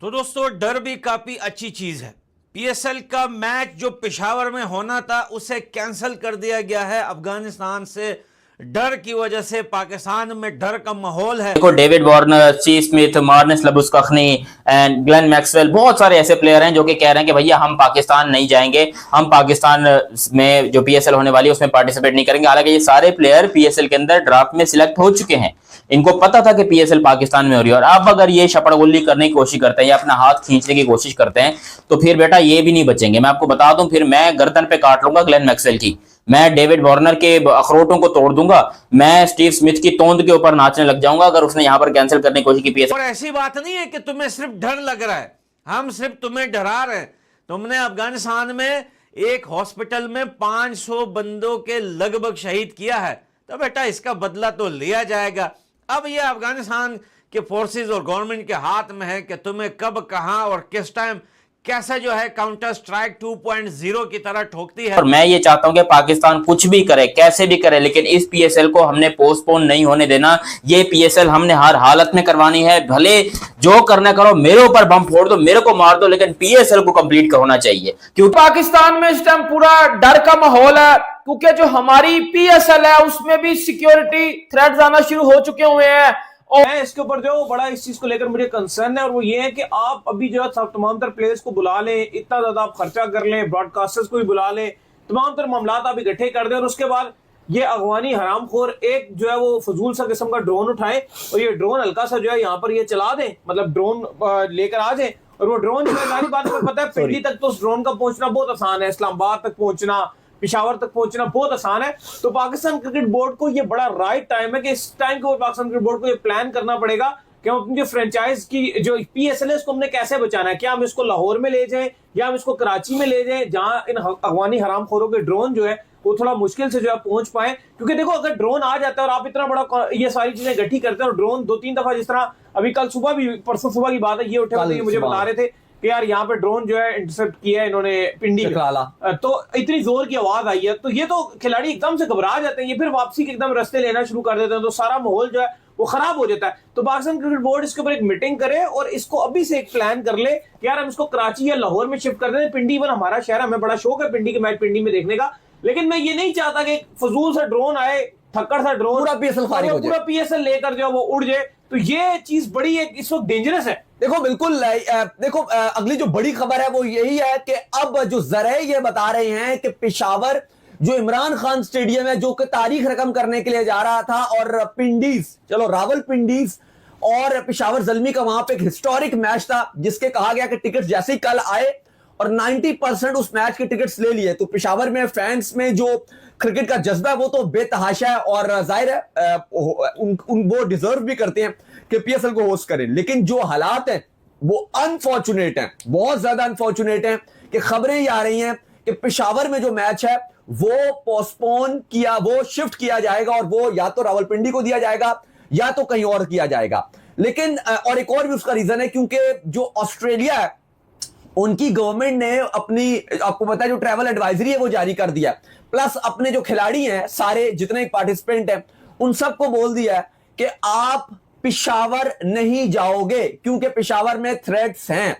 तो दोस्तों डर भी काफी अच्छी चीज है। पीएसएल का मैच जो पेशावर में होना था उसे कैंसिल कर दिया गया है अफगानिस्तान से। डर की वजह से पाकिस्तान में डर का माहौल है। देखो David Warner, Steve Smith, Marnus Labuschagne and Glenn Maxwell, बहुत सारे ऐसे प्लेयर हैं जो कि कह रहे हैं कि भैया हम पाकिस्तान नहीं जाएंगे, हम पाकिस्तान में जो पीएसएल होने वाली है उसमें पार्टिसिपेट नहीं करेंगे। हालांकि ये सारे प्लेयर पीएसएल के अंदर ड्राफ्ट में सिलेक्ट हो चुके हैं, इनको पता था कि पीएसएल पाकिस्तान में हो रही है। और अब अगर ये शपड़गुल्ली करने की कोशिश करते हैं या अपना हाथ खींचने की कोशिश करते हैं तो फिर बेटा ये भी नहीं बचेंगे। मैं आपको बता दूं, फिर मैं गर्दन पे काट लूंगा ग्लेन मैक्सवेल की, मैं डेविड वार्नर के अखरोटों को तोड़ दूंगा, मैं स्टीव स्मिथ की तोंद के ऊपर नाचने लग जाऊंगा अगर उसने यहां पर कैंसिल करने की कोशिश की पीएसएल। और ऐसी बात नहीं है कि तुम्हें सिर्फ डर लग रहा है, हम सिर्फ तुम्हें डरा रहे हैं। तुमने अफगानिस्तान में एक हॉस्पिटल में 500 बंदों के लगभग शहीद किया है, तो बेटा इसका बदला तो लिया जाएगा। अब यह अफगानिस्तान के फोर्सेस और गवर्नमेंट के हाथ में है कि तुम्हें कब, कहां और किस टाइम कैसे जो है काउंटर स्ट्राइक 2.0 की तरह ठोकती है। और मैं ये चाहता हूं कि पाकिस्तान कुछ भी करे, कैसे भी करे, लेकिन इस पीएसएल को हमने पोस्टपोन नहीं होने देना। ये पीएसएल हमने हर हालत में करवानी है, भले जो करना करो, मेरे ऊपर बम फोड़ दो, मेरे को मार दो, लेकिन पीएसएल को कंप्लीट होना चाहिए। क्योंकि पाकिस्तान में इस टाइम पूरा डर का माहौल है, क्योंकि जो हमारी पीएसएल है उसमें भी सिक्योरिटी थ्रेट्स आना शुरू हो चुके हुए हैं। और इसके ऊपर जो बड़ा इस चीज को लेकर मुझे कंसर्न है, और वो ये है कि आप अभी जो है तमाम तर प्लेयर्स को बुला लें, इतना ज्यादा आप खर्चा कर लें, ब्रॉडकास्टर्स को भी बुला लें, तमाम तर मामला आप इकट्ठे कर दें, और उसके बाद ये अगवानी हरामखोर एक जो है वो फजूल सा किस्म का ड्रोन उठाए और ये ड्रोन हल्का सा जो है यहाँ पर ये चला दें, मतलब ड्रोन लेकर आ जाए। और वो ड्रोन जो है सारी बात में पता है, पिंडी तक तो उस ड्रोन का पहुंचना बहुत आसान है, इस्लामाबाद तक पहुंचना, पिशावर तक पहुंचना बहुत आसान है। तो पाकिस्तान क्रिकेट बोर्ड को ये बड़ा राइट टाइम है कि इस टाइम के ऊपर पाकिस्तान क्रिकेट बोर्ड को ये प्लान करना पड़ेगा कि हम अपनी जो फ्रेंचाइज की जो पीएसएल है उसको हमने कैसे बचाना है। क्या हम इसको लाहौर में ले जाएं या हम इसको कराची में ले जाएं, जहां इन अफगानी हरामखोरों के ड्रोन जो है वो थोड़ा मुश्किल से जो है पहुंच पाए। क्योंकि देखो अगर ड्रोन आ जाता है और आप इतना बड़ा ये सारी चीजें इकट्ठी करते हैं, और ड्रोन 2-3 दफा, जिस तरह अभी कल सुबह भी, परसों सुबह की बात है, ये उठे मुझे बता रहे थे कि यार यहाँ पे ड्रोन जो है इंटरसेप्ट किया है इन्होंने पिंडी में, तो इतनी जोर की आवाज आई है, तो ये तो खिलाड़ी एकदम से घबरा जाते हैं, ये फिर वापसी के एकदम रास्ते लेना शुरू कर देते हैं, तो सारा माहौल जो है वो खराब हो जाता है। तो पाकिस्तान क्रिकेट बोर्ड इसके ऊपर एक मीटिंग करे और इसको अभी से एक प्लान कर ले कि यार हम इसको कराची या लाहौर में शिफ्ट कर दें। पिंडी वन हमारा शहर, हमें बड़ा शौक है पिंडी के मैच पिंडी में देखने का, लेकिन मैं ये नहीं चाहता कि फजूल सा ड्रोन आए, थक्कड़ सा ड्रोन, पूरा पीएसएल लेकर जो वो उड़ जाए। तो ये चीज बड़ी है, इस वक्त डेंजरस है। देखो बिल्कुल, देखो अगली जो बड़ी खबर है वो यही है कि अब जो जराए ये बता रहे हैं कि पेशावर जो इमरान खान स्टेडियम है, जो कि तारीख रकम करने के लिए जा रहा था, और पिंडीज, चलो रावलपिंडीज और पेशावर जल्मी का वहां पे एक हिस्टोरिक मैच था, जिसके कहा गया कि टिकट जैसे ही कल आए और 90% उस मैच के टिकट्स ले लिए, तो पेशावर में फैंस में जो क्रिकेट का जज्बा है वो तो बेतहाशा है, और जाहिर है वो डिजर्व भी करते हैं कि पीएसएल को होस्ट करें। लेकिन जो हालात हैं वो अनफॉर्चुनेट हैं, बहुत ज्यादा अनफॉर्चुनेट हैं, कि खबरें ये आ रही हैं कि पेशावर में जो मैच है वो पोस्टपोन किया, वो शिफ्ट किया जाएगा, और वो या तो रावलपिंडी को दिया जाएगा या तो कहीं और किया जाएगा। लेकिन और एक और भी उसका रीजन है, क्योंकि जो ऑस्ट्रेलिया है उनकी गवर्नमेंट ने अपनी, आपको पता है, जो ट्रैवल एडवाइजरी है वो जारी कर दिया, प्लस अपने जो खिलाड़ी हैं सारे जितने पार्टिसिपेंट हैं उन सबको बोल दिया है कि आप पेशावर नहीं जाओगे, क्योंकि पेशावर में थ्रेट्स हैं।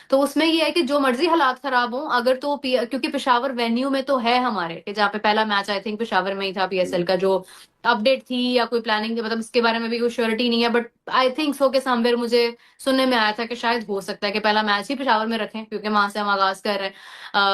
तो उसमें ये है कि जो मर्जी हालात खराब हो, अगर तो क्योंकि पेशावर वेन्यू में तो है हमारे, कि जहाँ पे पहला मैच आई थिंक पेशावर में ही था पीएसएल का, जो अपडेट थी या कोई प्लानिंग, मतलब इसके बारे में भी कोई श्योरिटी नहीं है, बट आई थिंक सो के समवेयर मुझे सुनने में आया था कि शायद हो सकता है कि पहला मैच ही पेशावर में रखें, क्योंकि वहां से हम आगाज कर रहे हैं,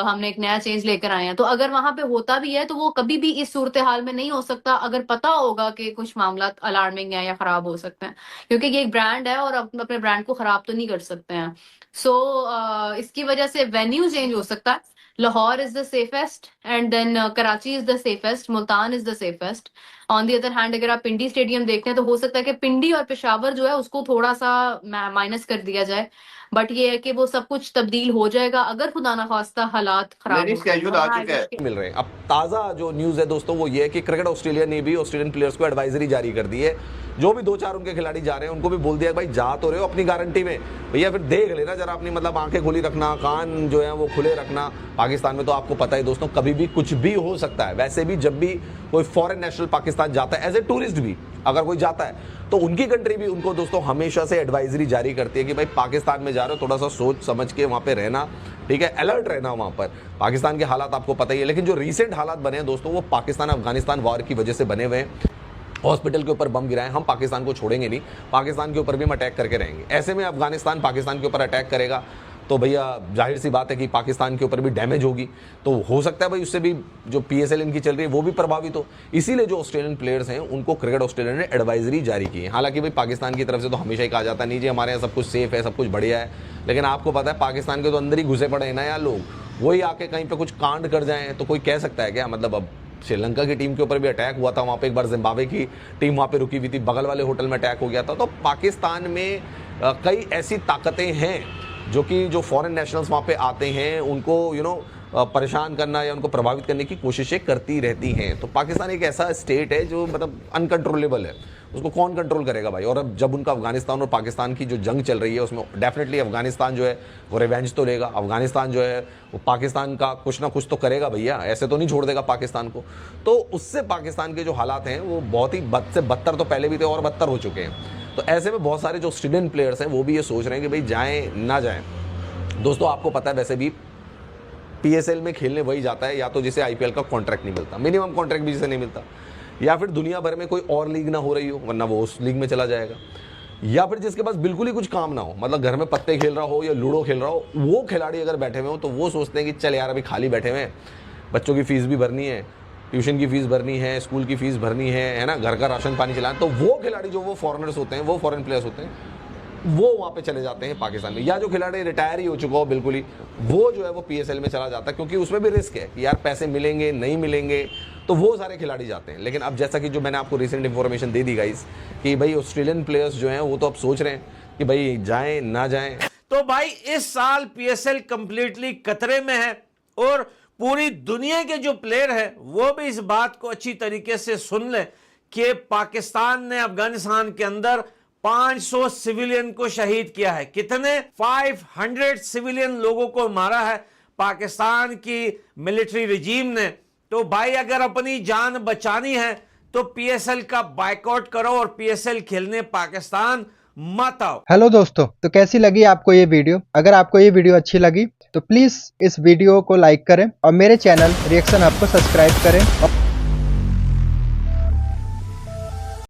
हमने एक नया चेंज लेकर आए हैं। तो अगर वहां पे होता भी है तो वो कभी भी इस सूरत हाल में नहीं हो सकता, अगर पता होगा कि कुछ मामला अलार्मिंग है या खराब हो सकते हैं, क्योंकि ये एक ब्रांड है और अपने ब्रांड को खराब तो नहीं कर सकते हैं। सो इसकी वजह से वेन्यू चेंज हो सकता है। Lahore is the safest and then Karachi is the safest, Multan is the safest. On the other hand अगर आप पिंडी स्टेडियम देखते हैं तो हो सकता है कि पिंडी और पेशावर जो है उसको थोड़ा सा माइनस कर दिया जाए, बट ये है कि वो सब कुछ तब्दील हो जाएगा अगर खुदा ना खास्ता हालात खराब मिल रहे हैं। अब ताज़ा जो न्यूज़ है दोस्तों वो ये है कि क्रिकेट ऑस्ट्रेलिया ने भी ऑस्ट्रेलियन प्लेयर्स को एडवाइजरी जारी कर दी है, जो भी 2-4 उनके खिलाड़ी जा रहे हैं उनको भी बोल दिया भाई जा तो रहे हो अपनी गारंटी में, भैया फिर देख लेना जरा अपनी मतलब आंखें खुली रखना, कान जो है वो खुले रखना। पाकिस्तान में तो आपको पता है दोस्तों कभी भी कुछ भी हो सकता है। वैसे भी जब भी कोई फॉरेन नेशनल पाकिस्तान जाता है एज ए टूरिस्ट भी अगर कोई जाता है तो उनकी कंट्री भी उनको दोस्तों हमेशा से एडवाइजरी जारी करती है कि भाई पाकिस्तान में जा रहे हो थोड़ा सा सोच समझ के वहां पे रहना, ठीक है, अलर्ट रहना वहां पर। पाकिस्तान के हालात आपको पता ही है, लेकिन जो रीसेंट हालात बने हैं दोस्तों वो पाकिस्तान अफगानिस्तान वॉर की वजह से बने हुए हैं। हॉस्पिटल के ऊपर बम गिराए, हम पाकिस्तान को छोड़ेंगे नहीं, पाकिस्तान के ऊपर भी हम अटैक करके रहेंगे। ऐसे में अफगानिस्तान पाकिस्तान के ऊपर अटैक करेगा तो भैया जाहिर सी बात है कि पाकिस्तान के ऊपर भी डैमेज होगी, तो हो सकता है भाई उससे भी जो PSL इनकी चल रही है वो भी प्रभावित हो। इसीलिए जो ऑस्ट्रेलियन प्लेयर्स हैं उनको क्रिकेट ऑस्ट्रेलिया ने एडवाइजरी जारी की है। हालांकि भाई पाकिस्तान की तरफ से तो हमेशा ही कहा जाता नहीं जी हमारे यहाँ सब कुछ सेफ है, सब कुछ बढ़िया है, लेकिन आपको पता है पाकिस्तान के तो अंदर ही घुसे पड़े हैं ना यार लोग, वही आके कहीं पर कुछ कांड कर जाएँ तो कोई कह सकता है क्या। मतलब अब श्रीलंका की टीम के ऊपर भी अटैक हुआ था, वहाँ पे एक बार जिम्बाब्वे की टीम वहाँ पे रुकी हुई थी, बगल वाले होटल में अटैक हो गया था। तो पाकिस्तान में कई ऐसी ताकतें हैं जो कि जो फॉरेन नेशनल्स वहाँ पे आते हैं उनको परेशान करना या उनको प्रभावित करने की कोशिशें करती रहती हैं। तो पाकिस्तान एक ऐसा स्टेट है जो मतलब अनकंट्रोलेबल है, उसको कौन कंट्रोल करेगा भाई। और अब जब उनका अफगानिस्तान और पाकिस्तान की जो जंग चल रही है उसमें डेफिनेटली अफगानिस्तान जो है वो रिवेंज तो लेगा, अफगानिस्तान जो है वो पाकिस्तान का कुछ ना कुछ तो करेगा भैया, ऐसे तो नहीं छोड़ देगा पाकिस्तान को। तो उससे पाकिस्तान के जो हालात हैं वो बहुत ही बद से बदतर तो पहले भी थे और बदतर हो चुके हैं। तो ऐसे में बहुत सारे जो ऑस्ट्रेलियन प्लेयर्स हैं वो भी ये सोच रहे हैं कि भाई जाएं ना जाएं। दोस्तों आपको पता है वैसे भी PSL में खेलने वही जाता है या तो जिसे IPL का कॉन्ट्रैक्ट नहीं मिलता, मिनिमम कॉन्ट्रैक्ट भी जिसे नहीं मिलता, या फिर दुनिया भर में कोई और लीग ना हो रही हो वरना वो उस लीग में चला जाएगा, या फिर जिसके पास बिल्कुल ही कुछ काम ना हो, मतलब घर में पत्ते खेल रहा हो या लूडो खेल रहा हो, वो खिलाड़ी अगर बैठे हुए हो तो वो सोचते हैं कि चल यार अभी खाली बैठे हुए हैं, बच्चों की फीस भी भरनी है, ट्यूशन की फीस भरनी है, स्कूल की फीस भरनी है ना, घर का राशन पानी चलाना। तो वो खिलाड़ी जो वो फॉरेनर्स होते हैं, वो फॉरेन प्लेयर्स होते हैं, वो वहाँ पे चले जाते हैं पाकिस्तान में। या जो खिलाड़ी रिटायर ही हो चुका हो बिल्कुल ही, वो जो है वो PSL में चला जाता है, क्योंकि उसमें भी रिस्क है कि यार पैसे मिलेंगे नहीं मिलेंगे, तो वो सारे खिलाड़ी जाते हैं। लेकिन अब जैसा कि जो मैंने आपको रिसेंट इन्फॉर्मेशन दे दी गाइस कि भाई ऑस्ट्रेलियन प्लेयर्स जो हैं वो तो अब सोच रहे हैं कि भाई जाएं ना जाएं। तो भाई इस साल PSL कंप्लीटली खतरे में है और पूरी दुनिया के जो प्लेयर हैं वो भी इस बात को अच्छी तरीके से सुन लें कि पाकिस्तान ने अफगानिस्तान के अंदर 500 सिविलियन को शहीद किया है। कितने? 500 सिविलियन लोगों को मारा है पाकिस्तान की मिलिट्री रिजीम ने। तो भाई अगर अपनी जान बचानी है तो PSL का बायकॉट करो और PSL खेलने पाकिस्तान मत आओ। हेलो दोस्तों, तो कैसी लगी आपको ये वीडियो? अगर आपको ये वीडियो अच्छी लगी तो प्लीज इस वीडियो को लाइक करें और मेरे चैनल रिएक्शन हब को सब्सक्राइब करें।